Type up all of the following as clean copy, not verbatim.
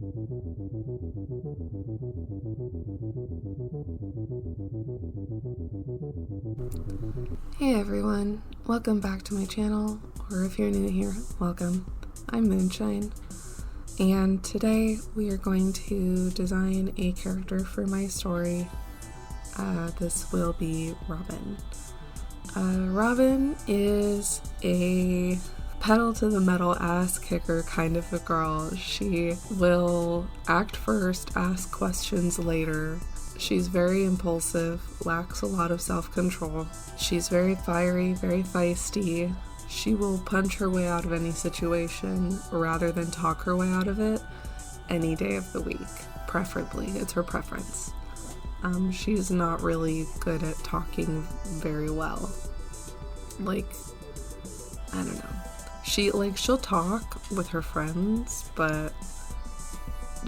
Hey everyone, welcome back to my channel, or if you're new here, welcome. I'm Moonshine, and today we are going to design a character for my story. This will be Robin. Robin is a pedal to the metal ass kicker kind of a girl. She will act first, ask questions later. She's very impulsive, lacks a lot of self-control. She's very fiery, very feisty. She will punch her way out of any situation rather than talk her way out of it any day of the week, preferably. It's her preference. She's not really good at talking very well. I don't know. She'll talk with her friends, but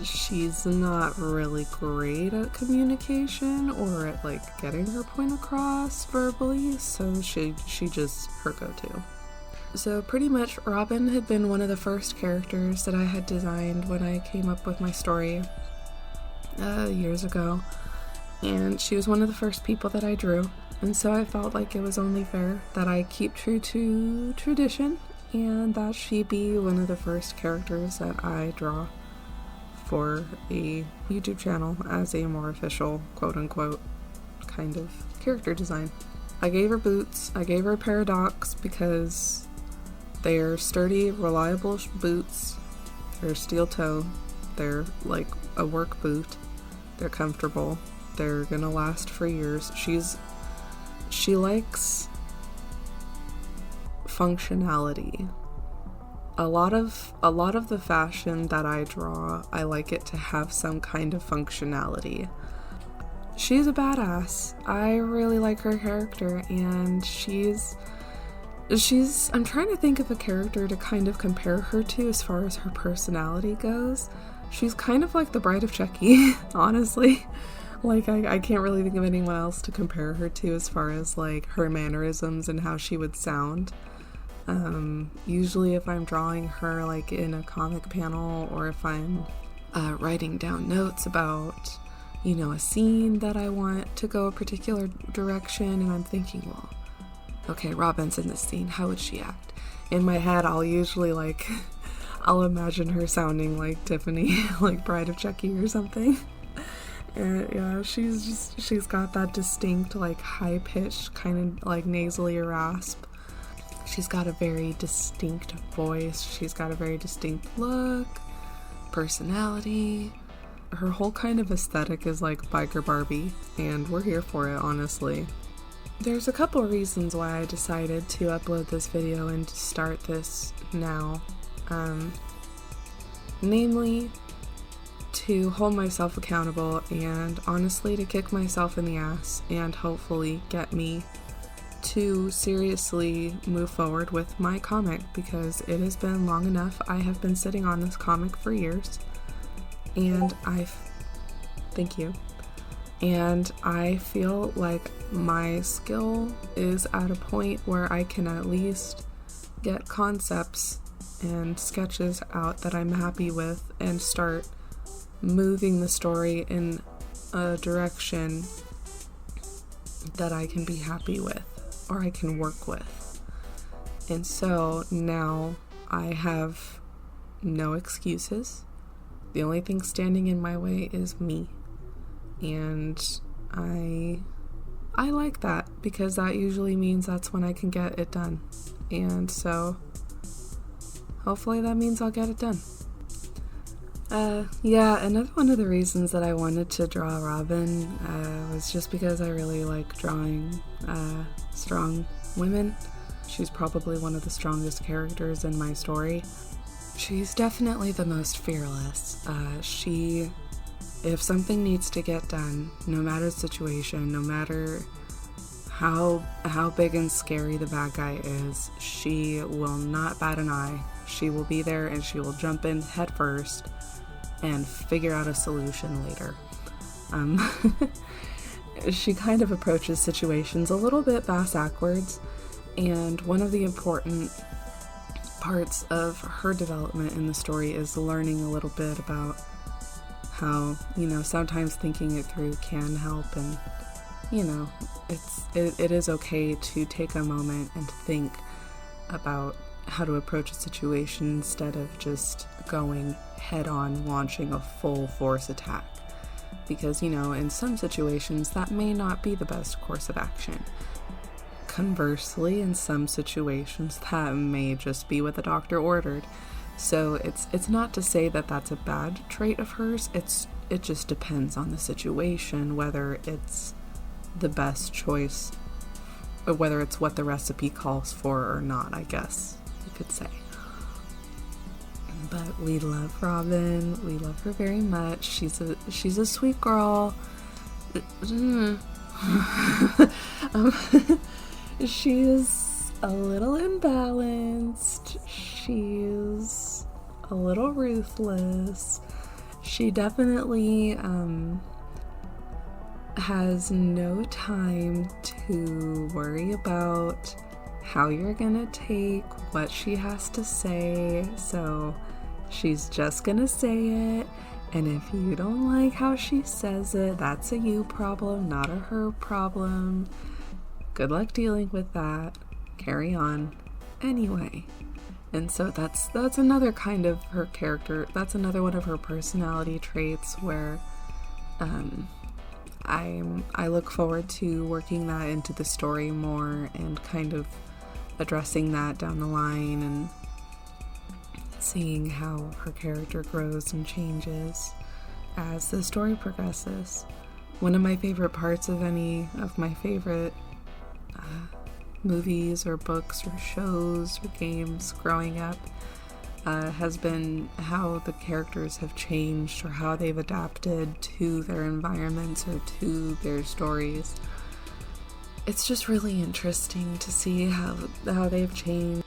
she's not really great at communication or at getting her point across verbally, so she just her go-to. So pretty much Robin had been one of the first characters that I had designed when I came up with my story years ago, and she was one of the first people that I drew, and so I felt like it was only fair that I keep true to tradition and that she be one of the first characters that I draw for a YouTube channel as a more official, quote-unquote, kind of character design. I gave her boots. I gave her Paradox because they're sturdy, reliable boots. They're steel toe. They're like a work boot. They're comfortable. They're gonna last for years. She likes functionality. A lot of the fashion that I draw, I like it to have some kind of functionality. She's a badass. I really like her character, and I'm trying to think of a character to kind of compare her to as far as her personality goes. She's kind of like the Bride of Chucky, honestly. I can't really think of anyone else to compare her to as far as her mannerisms and how she would sound. Usually if I'm drawing her in a comic panel, or if I'm writing down notes about, a scene that I want to go a particular direction, and I'm thinking, well, okay, Robin's in this scene, how would she act? In my head, I'll usually I'll imagine her sounding like Tiffany, like Bride of Chucky or something. And yeah, she's got that distinct, high-pitched, kind of nasally rasp. She's got a very distinct voice. She's got a very distinct look, personality. Her whole kind of aesthetic is like Biker Barbie, and we're here for it, honestly. There's a couple reasons why I decided to upload this video and to start this now. Namely, to hold myself accountable and honestly to kick myself in the ass and hopefully get me to seriously move forward with my comic, because it has been long enough. I have been sitting on this comic for years, and thank you. And I feel like my skill is at a point where I can at least get concepts and sketches out that I'm happy with and start moving the story in a direction that I can be happy with, or I can work with. And so now I have no excuses. The only thing standing in my way is me. And I like that, because that usually means that's when I can get it done. And so hopefully that means I'll get it done. Yeah, another one of the reasons that I wanted to draw Robin was just because I really like drawing strong women. She's probably one of the strongest characters in my story. She's definitely the most fearless. If something needs to get done, no matter the situation, no matter how big and scary the bad guy is, she will not bat an eye. She will be there, and she will jump in head first and figure out a solution later. She kind of approaches situations a little bit bass-backwards, and one of the important parts of her development in the story is learning a little bit about how, sometimes thinking it through can help, and, it is okay to take a moment and think about how to approach a situation instead of just going head on launching a full force attack. Because, in some situations that may not be the best course of action. Conversely, in some situations that may just be what the doctor ordered. So it's not to say that that's a bad trait of hers. It just depends on the situation, whether it's the best choice, or whether it's what the recipe calls for or not, I guess you could say. But we love Robin. We love her very much. She's a sweet girl. She's a little imbalanced. She's a little ruthless. She definitely has no time to worry about how you're gonna take what she has to say. So she's just gonna say it, and if you don't like how she says it, that's a you problem, not a her problem. Good luck dealing with that. Carry on. Anyway, and so that's another kind of her character. That's another one of her personality traits where I look forward to working that into the story more and kind of addressing that down the line and seeing how her character grows and changes as the story progresses. One of my favorite parts of any of my favorite movies or books or shows or games growing up has been how the characters have changed or how they've adapted to their environments or to their stories. It's just really interesting to see how they've changed.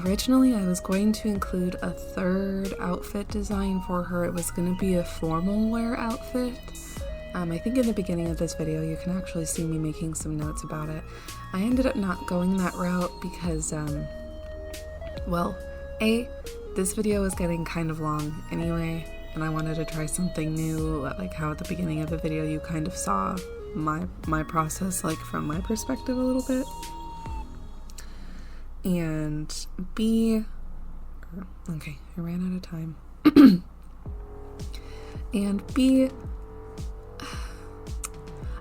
originally I was going to include a third outfit design for her. It was going to be a formal wear outfit. I think in the beginning of this video you can actually see me making some notes about it. I ended up not going that route because, well, this video was getting kind of long anyway, and I wanted to try something new, like how at the beginning of the video you kind of saw my process, like from my perspective a little bit. And B, okay, I ran out of time. And B,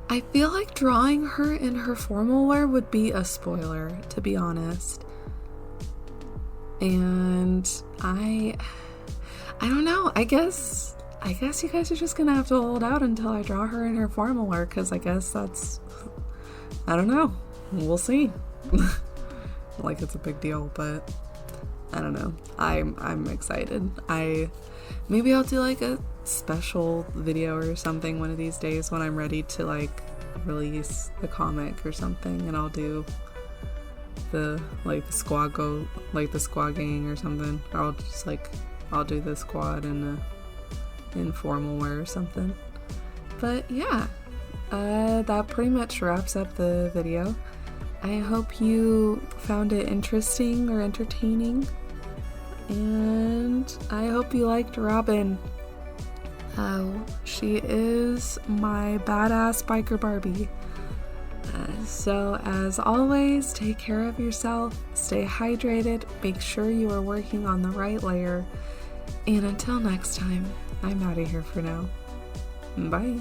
I feel like drawing her in her formal wear would be a spoiler, to be honest. And I don't know, I guess you guys are just gonna have to hold out until I draw her in her formal wear, because I guess that's, I don't know, we'll see. Like it's a big deal, but I don't know. I'm excited. Maybe I'll do like a special video or something one of these days when I'm ready to like release the comic or something, and I'll do the squad gang or something. I'll do the squad in formal wear or something. But yeah, that pretty much wraps up the video. I hope you found it interesting or entertaining, and I hope you liked Robin. She is my badass biker Barbie. So as always, take care of yourself, stay hydrated, make sure you are working on the right layer, and until next time, I'm out of here for now. Bye.